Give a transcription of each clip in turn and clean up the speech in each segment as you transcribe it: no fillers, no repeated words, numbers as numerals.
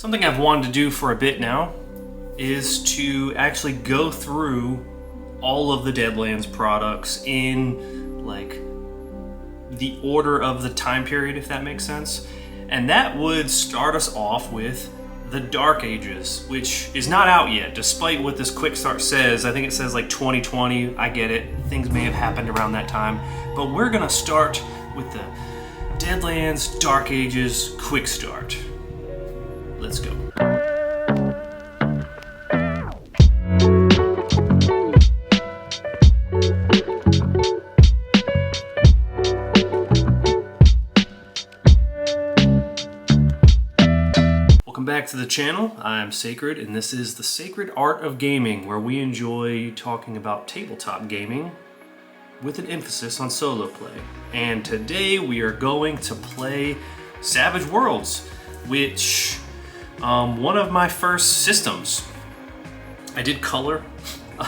Something I've wanted to do for a bit now is to actually go through all of the Deadlands products in like the order of the time period, if that makes sense. And that would start us off with the Dark Ages, which is not out yet, despite what this Quickstart says. I think it says like 2020. I get it. Things may have happened around that time. But we're gonna start with the Deadlands Dark Ages Quickstart. Let's go. Welcome back to the channel. I'm Sacred, and this is the Sacred Art of Gaming, where we enjoy talking about tabletop gaming with an emphasis on solo play. And today we are going to play Savage Worlds, which one of my first systems. I did color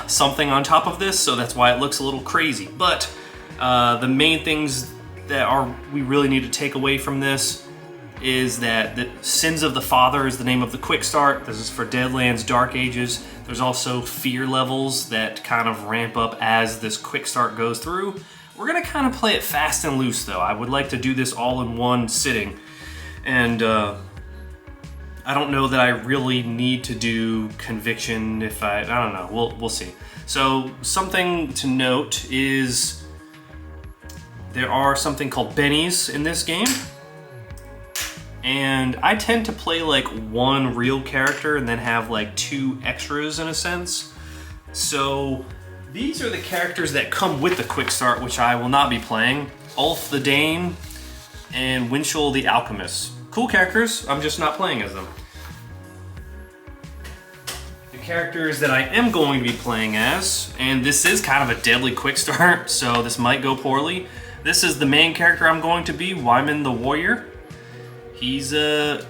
something on top of this, so that's why it looks a little crazy. But the main things that we really need to take away from this is that the Sins of the Father is the name of the Quickstart. This is for Deadlands Dark Ages. There's also fear levels that kind of ramp up as this Quickstart goes through. We're gonna kind of play it fast and loose though. I would like to do this all in one sitting. And I don't know that I really need to do conviction if I don't know, we'll see. So something to note is there are something called bennies in this game. And I tend to play like one real character and then have like two extras in a sense. So these are the characters that come with the Quickstart, which I will not be playing. Ulf the Dane and Winchell the Alchemist. Cool characters, I'm just not playing as them. The characters that I am going to be playing as, and this is kind of a deadly Quickstart, so this might go poorly. This is the main character I'm going to be, Wyman the Warrior. He let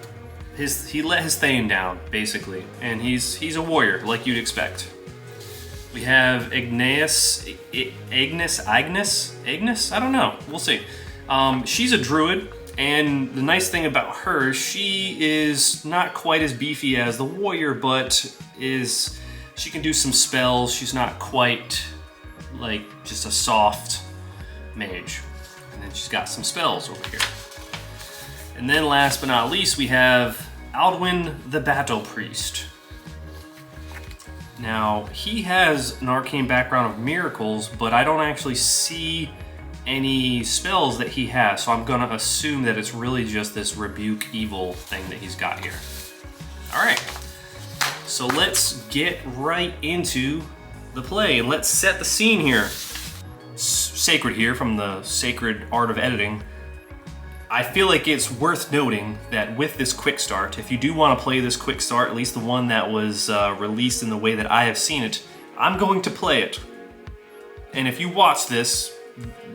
his Thane down, basically, and he's a warrior, like you'd expect. We have Agnes, I don't know, we'll see. She's a druid, and the nice thing about her, she is not quite as beefy as the warrior, but she can do some spells. She's not quite like just a soft mage. And then she's got some spells over here. And then last but not least, we have Aldwin the Battle Priest. Now, he has an arcane background of miracles, but I don't actually see any spells that he has, so I'm gonna assume that it's really just this rebuke evil thing that he's got here. All right, so let's get right into the play, and let's set the scene here. Sacred here from the Sacred Art of Editing. I feel like it's worth noting that with this Quickstart, if you do want to play this Quickstart, at least the one that was released in the way that I have seen it, I'm going to play it. And if you watch this,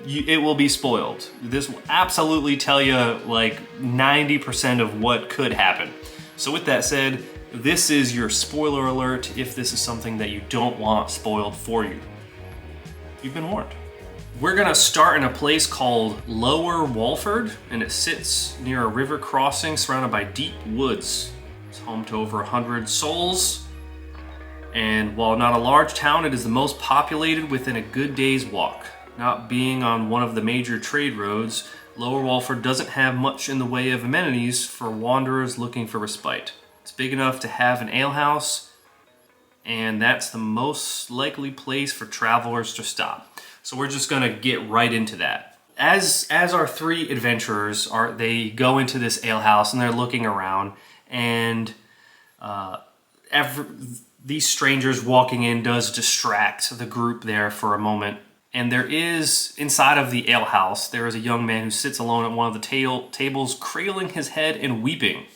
it will be spoiled. This will absolutely tell you like 90% of what could happen. So with that said, this is your spoiler alert if this is something that you don't want spoiled for you. You've been warned. We're gonna start in a place called Lower Walford, and it sits near a river crossing surrounded by deep woods. It's home to over 100 souls, and while not a large town, it is the most populated within a good day's walk. Not being on one of the major trade roads, Lower Walford doesn't have much in the way of amenities for wanderers looking for respite. It's big enough to have an alehouse, and that's the most likely place for travelers to stop. So we're just gonna get right into that. As our three adventurers they go into this alehouse and they're looking around, and these strangers walking in does distract the group there for a moment. And there is, inside of the alehouse, there is a young man who sits alone at one of the tables, cradling his head and weeping.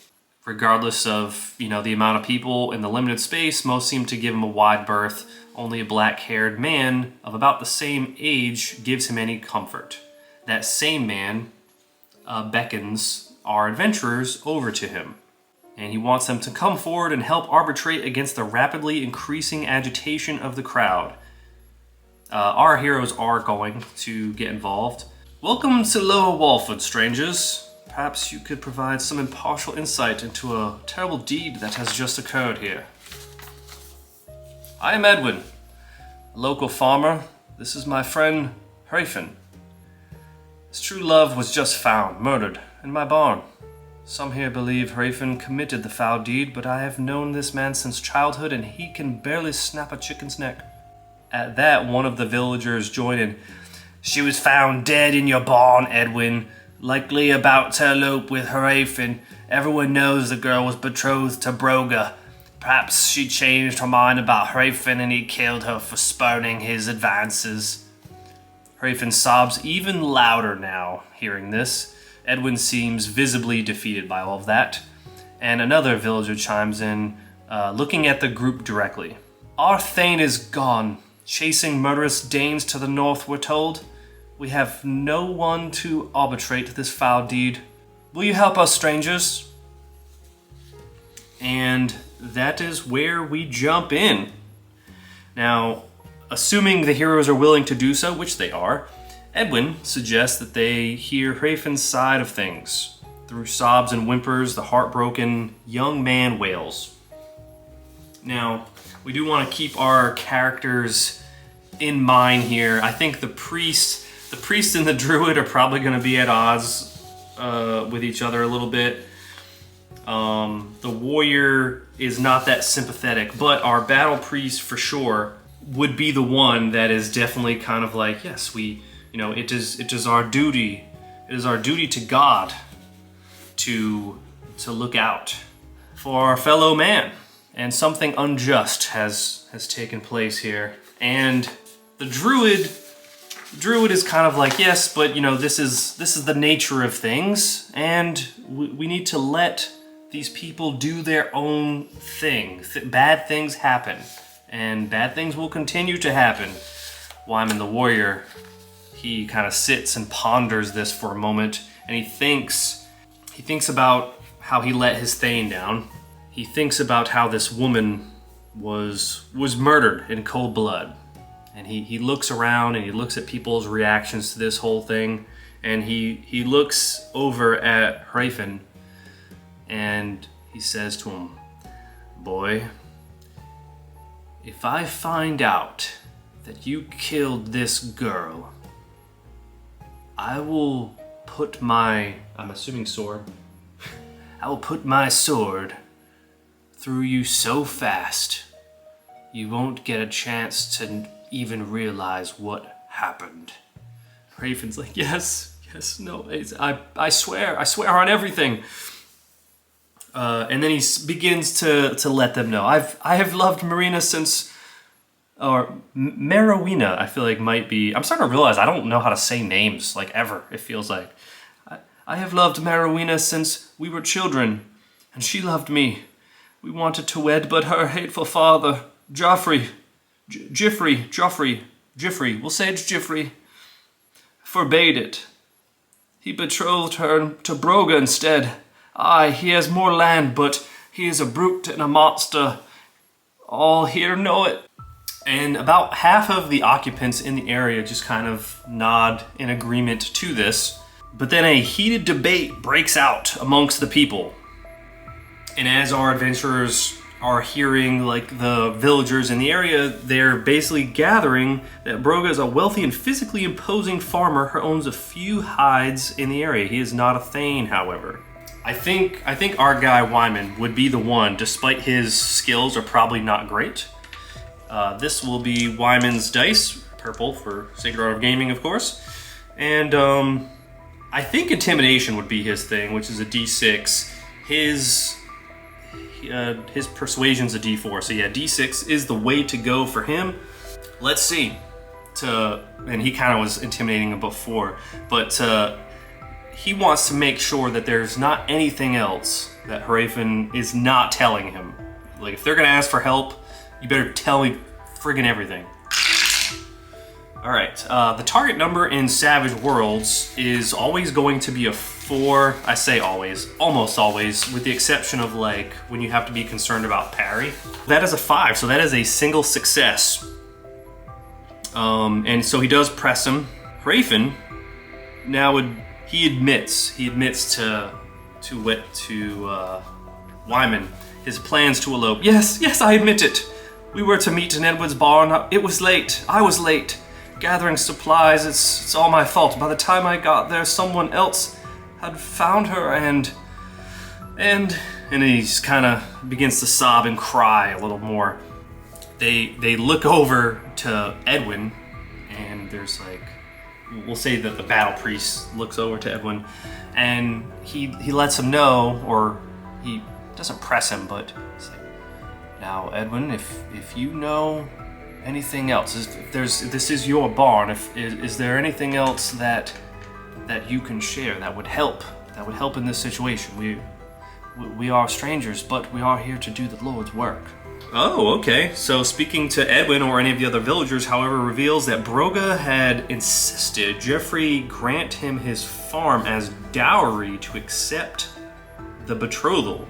Regardless of, the amount of people in the limited space, most seem to give him a wide berth. Only a black-haired man of about the same age gives him any comfort. That same man beckons our adventurers over to him, and he wants them to come forward and help arbitrate against the rapidly increasing agitation of the crowd. Our heroes are going to get involved. Welcome to Lower Walford, strangers. Perhaps you could provide some impartial insight into a terrible deed that has just occurred here. I am Edwin, a local farmer. This is my friend, Hrafen. His true love was just found, murdered, in my barn. Some here believe Hrafen committed the foul deed, but I have known this man since childhood and he can barely snap a chicken's neck. At that, one of the villagers joined in. She was found dead in your barn, Edwin, likely about to elope with Hrafen. Everyone knows the girl was betrothed to Broga. Perhaps she changed her mind about Hrafen and he killed her for spurning his advances. Hrafen sobs even louder now, hearing this. Edwin seems visibly defeated by all of that. And another villager chimes in, looking at the group directly. Our Thane is gone, chasing murderous Danes to the north, we're told. We have no one to arbitrate this foul deed. Will you help us, strangers? And that is where we jump in. Now, assuming the heroes are willing to do so, which they are, Edwin suggests that they hear Hrafen's side of things. Through sobs and whimpers, the heartbroken young man wails. Now, we do want to keep our characters in mind here. I think the priest and the druid are probably going to be at odds with each other a little bit. The warrior is not that sympathetic, but our battle priest for sure would be the one that is definitely kind of like, yes, it is our duty. It is our duty to God to look out for our fellow man. And something unjust has taken place here. And the druid is kind of like, yes, but this is the nature of things, and we need to let these people do their own thing. Bad things happen, and bad things will continue to happen. Wyman the warrior, he kind of sits and ponders this for a moment, and he thinks about how he let his Thane down. He thinks about how this woman was murdered in cold blood. And he looks around and he looks at people's reactions to this whole thing, and he looks over at Hrafen and he says to him, "Boy, if I find out that you killed this girl, I will put my, I'm assuming sword, I will put my sword through you so fast, you won't get a chance to even realize what happened." Hrafen's like, yes, no, I swear on everything. And then he begins to let them know, I have loved Marina since, or Marowina, I feel like might be, I'm starting to realize I don't know how to say names, like ever, it feels like. I have loved Marowina since we were children, and she loved me. We wanted to wed, but her hateful father, Joffrey, we'll say it's Joffrey, forbade it. He betrothed her to Broga instead. Aye, he has more land, but he is a brute and a monster. All here know it. And about half of the occupants in the area just kind of nod in agreement to this. But then a heated debate breaks out amongst the people. And as our adventurers are hearing, like, the villagers in the area, they're basically gathering that Broga is a wealthy and physically imposing farmer who owns a few hides in the area. He is not a Thane, however. I think our guy Wyman would be the one, despite his skills are probably not great. This will be Wyman's dice, purple for Sacred Art of Gaming, of course. And I think intimidation would be his thing, which is a D6. His persuasion's a D4, so yeah, D6 is the way to go for him. Let's see. And he kind of was intimidating him before, but he wants to make sure that there's not anything else that Hrafen is not telling him. Like, if they're gonna ask for help, you better tell me friggin' everything. Alright, the target number in Savage Worlds is always going to be a 4. I say always, almost always, with the exception of, like, when you have to be concerned about parry. That is a 5, so that is a single success. And so he does press him. Hrafen, now he admits to Wyman his plans to elope. Yes, I admit it. We were to meet in Edward's barn. It was late. I was late. Gathering supplies, it's all my fault. By the time I got there, someone else had found her and he kind of begins to sob and cry a little more. They look over to Edwin, and there's like, we'll say that the battle priest looks over to Edwin, and he lets him know, or he doesn't press him, but he's like, now Edwin, if you know anything else, if this is your barn, is there anything else that you can share that would help in this situation? We are strangers, but we are here to do the Lord's work. Oh, okay. So speaking to Edwin or any of the other villagers, however, reveals that Broga had insisted Geoffrey grant him his farm as dowry to accept the betrothal.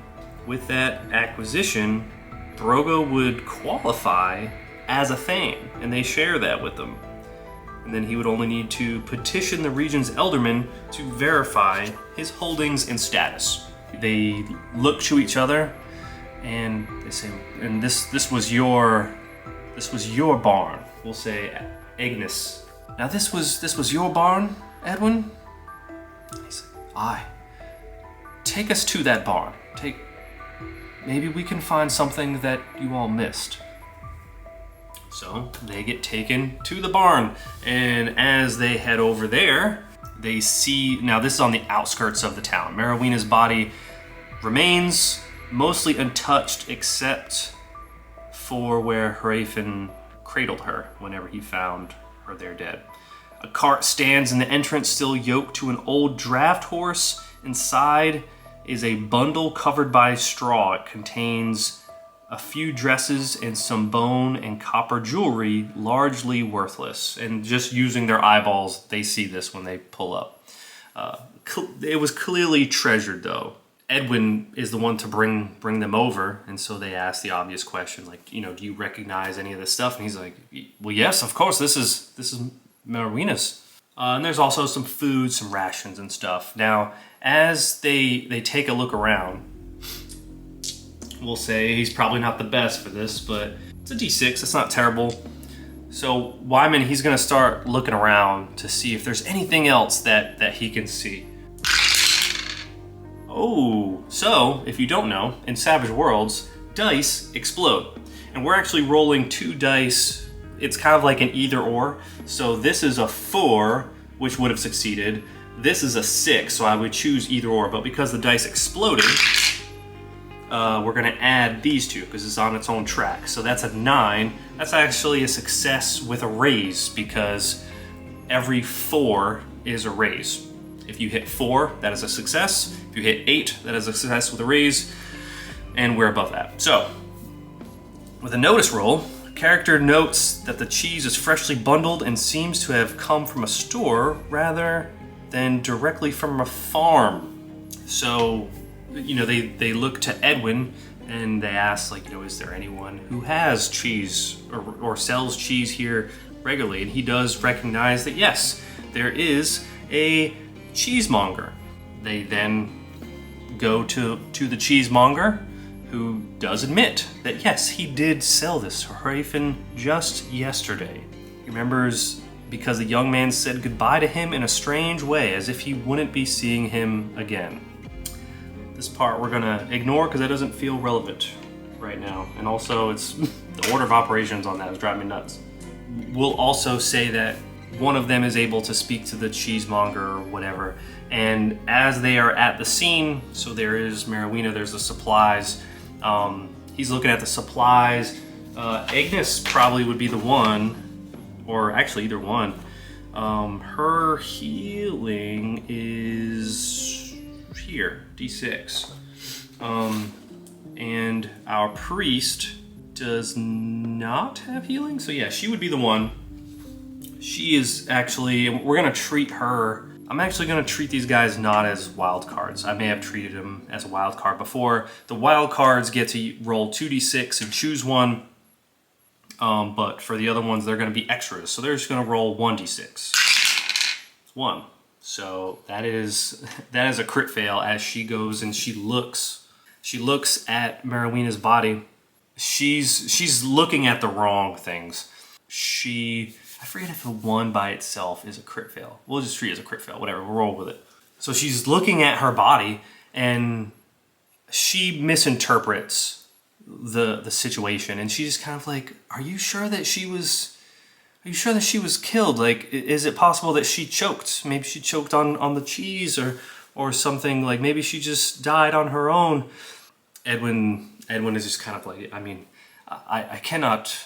With that acquisition, Broga would qualify as a thane, and they share that with them. And then he would only need to petition the region's aldermen to verify his holdings and status. They look to each other, and they say, "And this was your barn." We'll say, Agnes. Now this was your barn, Edwin? He said, "Aye. Take us to that barn. Maybe we can find something that you all missed." So they get taken to the barn, and as they head over there, they see, now this is on the outskirts of the town. Merowena's body remains mostly untouched except for where Hraefn cradled her whenever he found her there dead. A cart stands in the entrance, still yoked to an old draft horse. Inside is a bundle covered by straw. It contains a few dresses and some bone and copper jewelry, largely worthless. And just using their eyeballs, they see this when they pull up. It was clearly treasured, though. Edwin is the one to bring them over, and so they ask the obvious question, like, do you recognize any of this stuff? And he's like, well, yes, of course, this is Merowena's. And there's also some food, some rations and stuff. Now, as they take a look around, we'll say he's probably not the best for this, but it's a D6, it's not terrible. So Wyman, he's gonna start looking around to see if there's anything else that he can see. Oh, so if you don't know, in Savage Worlds, dice explode. And we're actually rolling 2 dice. It's kind of like an either or. So this is a 4, which would have succeeded. This is a 6, so I would choose either or. But because the dice exploded, we're gonna add these two because it's on its own track. So that's a 9. That's actually a success with a raise because every 4 is a raise. If you hit 4, that is a success. If you hit 8, that is a success with a raise, and we're above that. So, with a notice roll, character notes that the cheese is freshly bundled and seems to have come from a store rather than directly from a farm. So, they look to Edwin and they ask, like, is there anyone who has cheese or sells cheese here regularly? And he does recognize that, yes, there is a cheesemonger. They then go to the cheesemonger, who does admit that yes, he did sell this to Hraefn just yesterday. He remembers because the young man said goodbye to him in a strange way, as if he wouldn't be seeing him again. This part we're gonna ignore because that doesn't feel relevant right now, and also it's the order of operations on that is driving me nuts. We'll also say that one of them is able to speak to the cheesemonger or whatever, and as they are at the scene, so there is Merowena, there's the supplies, he's looking at the supplies. Agnes probably would be the one, or actually either one. Her healing is here, D6. And our priest does not have healing, so yeah, she would be the one. She is actually, we're gonna treat her, I'm actually gonna treat these guys not as wild cards. I may have treated them as a wild card before. The wild cards get to roll 2d6 and choose one, but for the other ones, they're gonna be extras. So they're just gonna roll 1d6. 1. So that is a crit fail as she goes and she looks at Merawina's body. She's looking at the wrong things. I forget if a 1 by itself is a crit fail. We'll just treat it as a crit fail, whatever, we'll roll with it. So she's looking at her body and she misinterprets the situation, and she's kind of like, are you sure that she was killed? Like, is it possible that she choked? Maybe she choked on the cheese or something. Like, maybe she just died on her own. Edwin is just kind of like, I mean, I cannot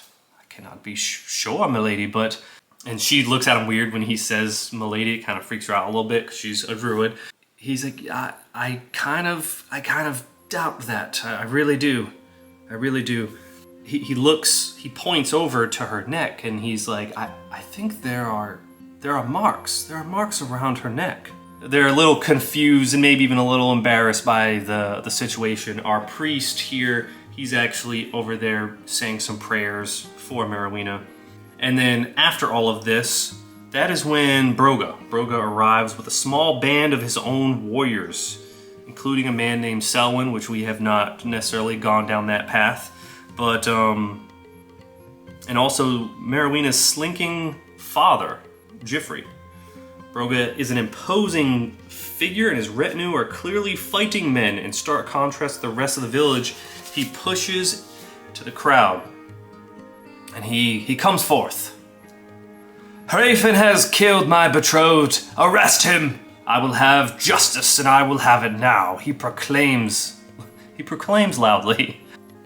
be sure, milady, but... And she looks at him weird when he says milady. It kind of freaks her out a little bit because she's a druid. He's like, I kind of doubt that. I really do. He points over to her neck and he's like, I think there are marks. There are marks around her neck. They're a little confused and maybe even a little embarrassed by the situation. Our priest here, he's actually over there saying some prayers for Merawina. And then after all of this, that is when Broga arrives with a small band of his own warriors, including a man named Selwyn, which we have not necessarily gone down that path, but and also Merawina's slinking father, Jiffrey. Broga is an imposing figure, and his retinue are clearly fighting men. In stark contrast to the rest of the village, he pushes to the crowd. And he comes forth. Hrafen has killed my betrothed. Arrest him. I will have justice, and I will have it now. He proclaims loudly.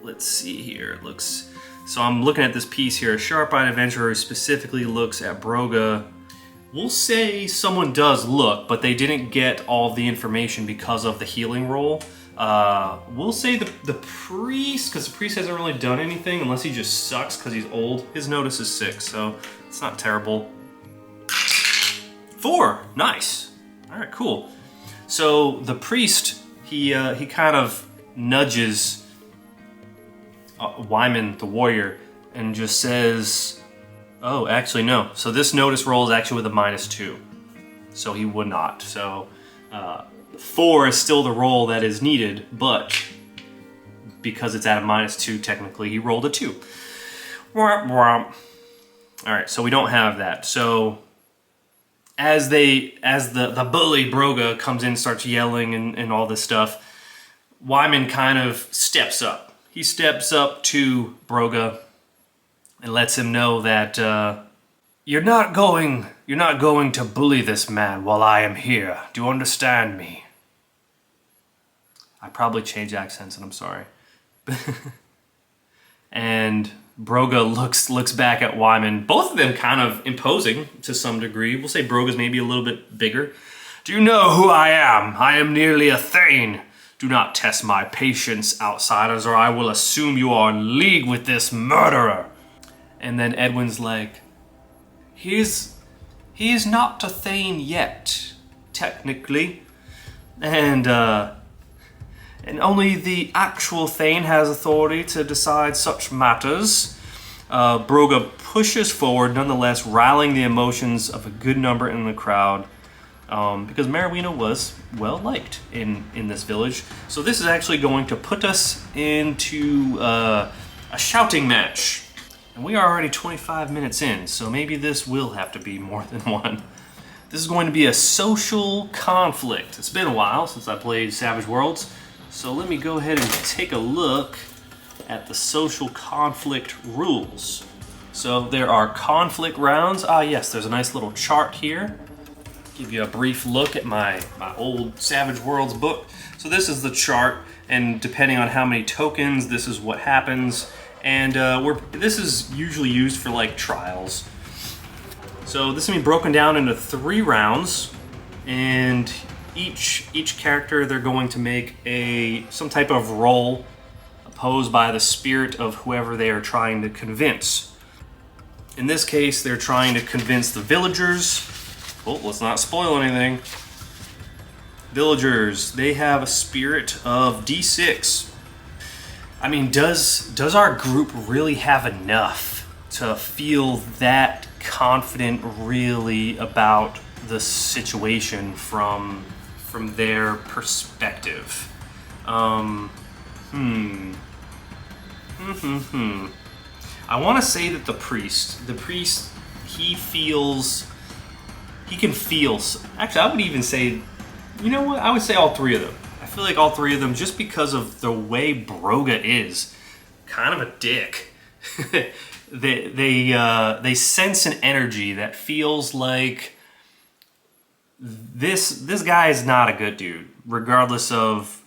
Let's see here. So I'm looking at this piece here. A sharp-eyed adventurer specifically looks at Broga. We'll say someone does look, but they didn't get all of the information because of the healing roll. We'll say the priest, because the priest hasn't really done anything unless he just sucks because he's old. His notice is 6, so it's not terrible. 4, nice. All right, cool. So the priest, he kind of nudges Wyman, the warrior, and just says, oh, actually no. So this notice roll is actually with a -2, so he would not. So 4 is still the roll that is needed, but because it's at a -2, technically he rolled a 2. All right, so we don't have that. So as the bully Broga comes in and starts yelling and all this stuff, Wyman kind of steps up. He steps up to Broga and lets him know that you're not going to bully this man while I am here. Do you understand me? I probably changed accents, and I'm sorry. And Broga looks back at Wyman. Both of them kind of imposing to some degree. We'll say Broga's maybe a little bit bigger. Do you know who I am? I am nearly a Thane. Do not test my patience, outsiders, or I will assume you are in league with this murderer. And then Edwin's like, he is not a Thane yet, technically. And only the actual Thane has authority to decide such matters. Broga pushes forward, nonetheless, rallying the emotions of a good number in the crowd, because Merawina was well-liked in this village. So this is actually going to put us into a shouting match. And we are already 25 minutes in, so maybe this will have to be more than one. This is going to be a social conflict. It's been a while since I played Savage Worlds, so let me go ahead and take a look at the social conflict rules. So there are conflict rounds. Ah yes, there's a nice little chart here. Give you a brief look at my old Savage Worlds book. So this is the chart, and depending on how many tokens, this is what happens. And this is usually used for like trials. So this is gonna be broken down into 3 rounds, and each character, they're going to make some type of roll opposed by the spirit of whoever they are trying to convince. In this case, they're trying to convince the villagers. Oh, let's not spoil anything. Villagers, they have a spirit of D6. I mean, does our group really have enough to feel that confident really about the situation from their perspective. I want to say that the priest, he can feel. Actually, I would even say, you know what? I would say all three of them. I feel like all three of them, just because of the way Broga is, kind of a dick. They sense an energy that feels like this guy is not a good dude, regardless of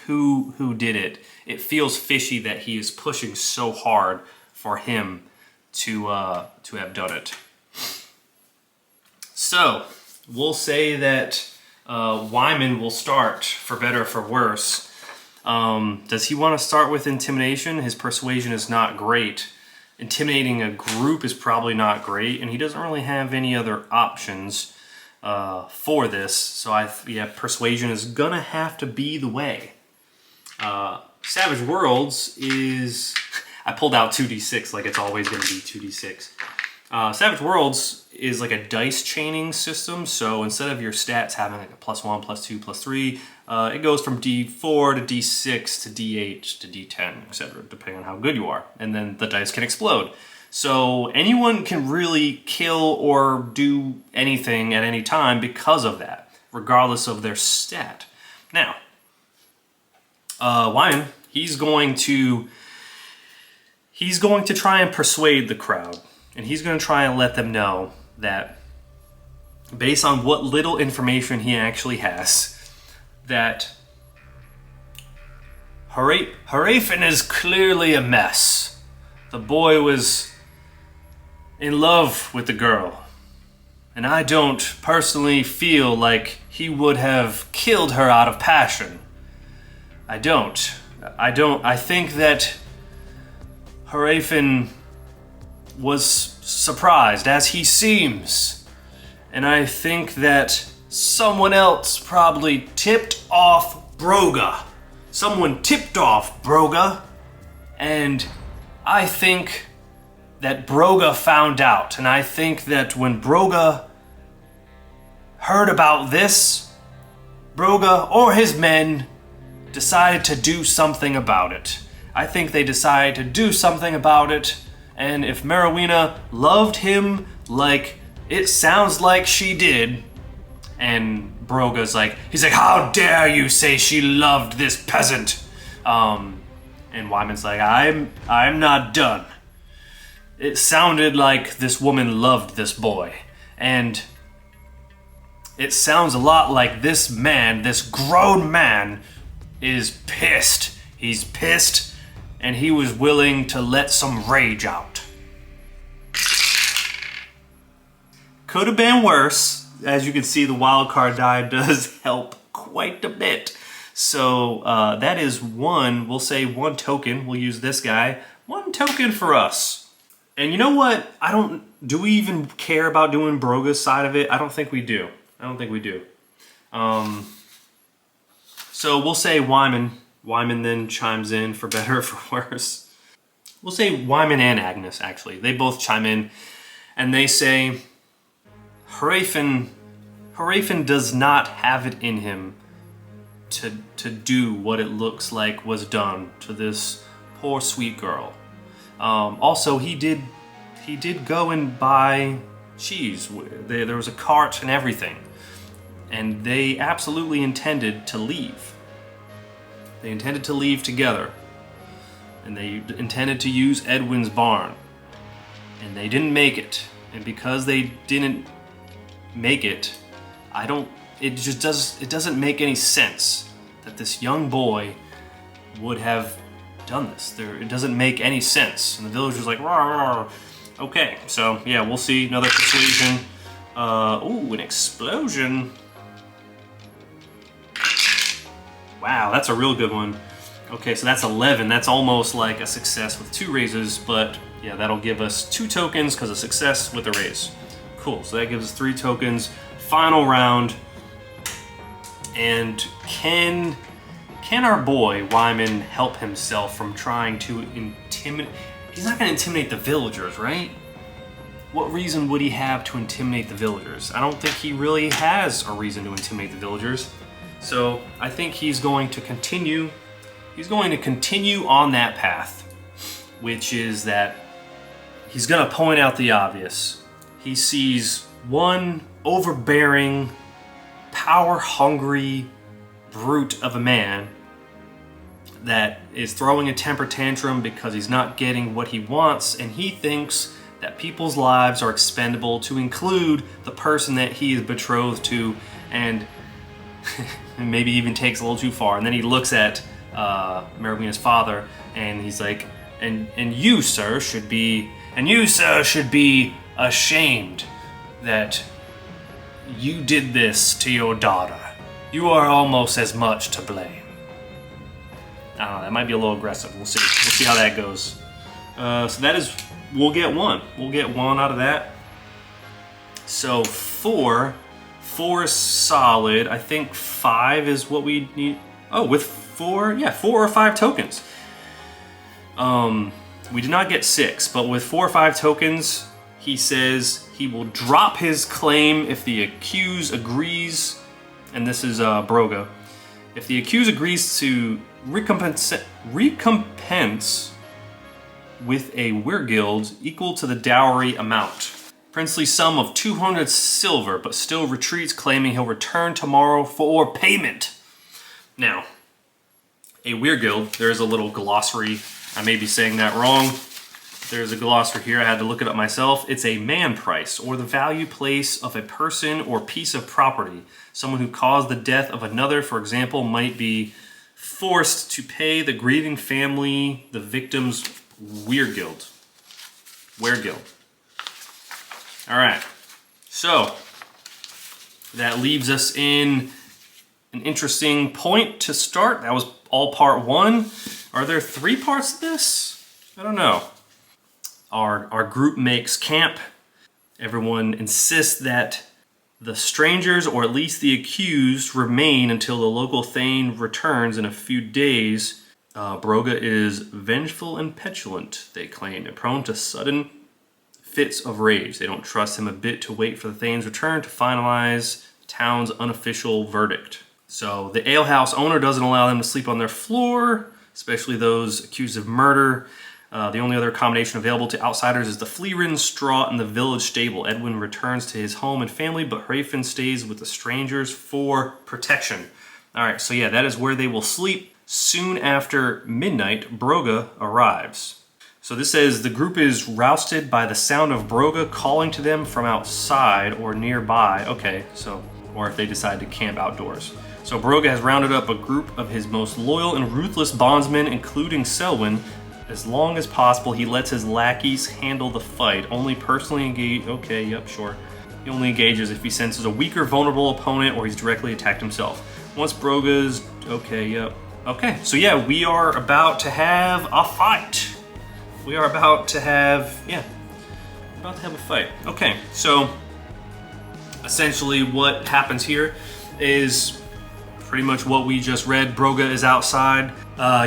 who did it. It feels fishy that he is pushing so hard for him to have done it. So we'll say that Wyman will start, for better or for worse. Does he want to start with intimidation? His persuasion is not great. Intimidating a group is probably not great, and he doesn't really have any other options for this. So persuasion is gonna have to be the way. Savage Worlds is... I pulled out 2d6 like it's always gonna be 2d6. Savage Worlds is like a dice chaining system, so instead of your stats having like a +1, +2, +3, it goes from D4 to D6 to D8 to D10, etc., depending on how good you are. And then the dice can explode. So anyone can really kill or do anything at any time because of that, regardless of their stat. Now, Wyman, he's going to try and persuade the crowd. And he's going to try and let them know that, based on what little information he actually has, that Harafin is clearly a mess. The boy was in love with the girl. And I don't personally feel like he would have killed her out of passion. I don't. I think that Harafin was surprised, as he seems. And I think that someone else probably tipped off Broga. Someone tipped off Broga. And I think that Broga found out. And I think that when Broga heard about this, Broga or his men decided to do something about it. I think they decided to do something about it. And if Merawina loved him like it sounds like she did, and Broga's like, he's like, how dare you say she loved this peasant? And Wyman's like, I'm not done. It sounded like this woman loved this boy. And it sounds a lot like this man, this grown man, is pissed. He's pissed. And he was willing to let some rage out. Could have been worse. As you can see, the wild card die does help quite a bit. So that is one, we'll say one token. We'll use this guy. One token for us. And you know what? Do we even care about doing Broga's side of it? I don't think we do. So we'll say Wyman. Wyman then chimes in, for better or for worse. We'll say Wyman and Agnes, actually. They both chime in, and they say, Harafin does not have it in him to do what it looks like was done to this poor sweet girl. Also, he did go and buy cheese. There was a cart and everything, and they absolutely intended to leave. They intended to leave together, and they intended to use Edwin's barn, and they didn't make it. And because they didn't make it, it doesn't make any sense that this young boy would have done this. It doesn't make any sense. And the villagers like, rah, rah. Okay, so yeah, we'll see another persuasion. Ooh, an explosion. Wow, that's a real good one. Okay, so that's 11. That's almost like a success with 2 raises, but yeah, that'll give us 2 tokens because of success with a raise. Cool, so that gives us 3 tokens. Final round. And can our boy, Wyman, help himself from trying to intimidate? He's not going to intimidate the villagers, right? what reason would he have to intimidate the villagers? I don't think he really has a reason to intimidate the villagers. So I think he's going to continue on that path, which is that he's going to point out the obvious. He sees one overbearing, power-hungry brute of a man that is throwing a temper tantrum because he's not getting what he wants, and he thinks that people's lives are expendable, to include the person that he is betrothed to, and maybe even takes a little too far. And then he looks at Marowina's father, and he's like, and you, sir, should be ashamed that you did this to your daughter. You are almost as much to blame. I don't know, that might be a little aggressive. We'll see. We'll see how that goes. So that is, we'll get one. We'll get one out of that. So 4 is solid. I think 5 is what we need. Oh, with 4, yeah, 4 or 5 tokens. We did not get 6, but with 4 or 5 tokens, he says he will drop his claim if the accused agrees, and this is Broga. If the accused agrees to recompense with a weirgild equal to the dowry amount. Princely sum of 200 silver, but still retreats, claiming he'll return tomorrow for payment. Now, a weirgild, there's a little glossary. I may be saying that wrong. There's a glossary here, I had to look it up myself. It's a man price, or the value place of a person or piece of property. Someone who caused the death of another, for example, might be forced to pay the grieving family the victim's weirgild. All right, so that leaves us in an interesting point to start. That was all part 1. Are there 3 parts to this? I don't know. Our group makes camp. Everyone insists that the strangers, or at least the accused, remain until the local thane returns in a few days. Broga is vengeful and petulant, they claim, and prone to sudden fits of rage. They don't trust him a bit to wait for the thane's return to finalize the town's unofficial verdict. So the alehouse owner doesn't allow them to sleep on their floor, especially those accused of murder. The only other accommodation available to outsiders is the flea-ridden straw in the village stable. Edwin returns to his home and family, but Hrafn stays with the strangers for protection. All right, so yeah, that is where they will sleep. Soon after midnight, Broga arrives. So this says the group is rousted by the sound of Broga calling to them from outside or nearby. Okay, so, or if they decide to camp outdoors. So Broga has rounded up a group of his most loyal and ruthless bondsmen, including Selwyn. As long as possible, he lets his lackeys handle the fight. Only personally engage. Okay, yep, sure. He only engages if he senses a weaker, vulnerable opponent or he's directly attacked himself. Once Broga's. Okay, yep. Okay, so yeah, we are about to have a fight. We are about to have. Yeah, about to have a fight. Okay, so essentially what happens here is pretty much what we just read. Broga is outside.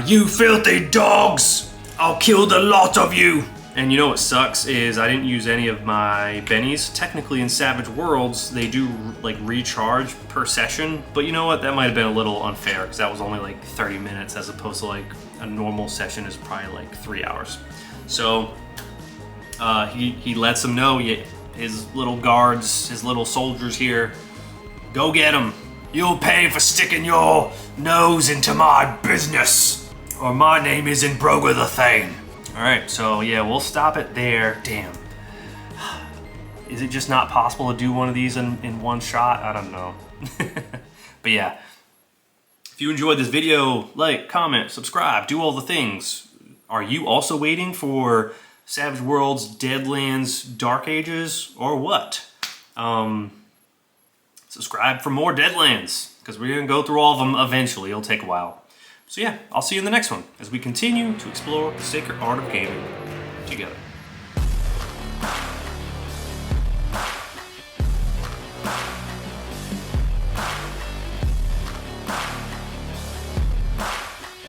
You filthy dogs! I'll kill the lot of you! And you know what sucks is I didn't use any of my bennies. Technically in Savage Worlds, they do like recharge per session, but you know what? That might have been a little unfair because that was only like 30 minutes as opposed to like a normal session is probably like 3 hours. So he lets them know, his little guards, his little soldiers here, go get them. You'll pay for sticking your nose into my business. Or my name isn't Broga the Thane. Alright, so yeah, we'll stop it there. Damn. Is it just not possible to do one of these in one shot? I don't know. But yeah. If you enjoyed this video, like, comment, subscribe, do all the things. Are you also waiting for Savage Worlds, Deadlands, Dark Ages, or what? Subscribe for more Deadlands, because we're going to go through all of them eventually. It'll take a while. So yeah, I'll see you in the next one as we continue to explore the sacred art of gaming together.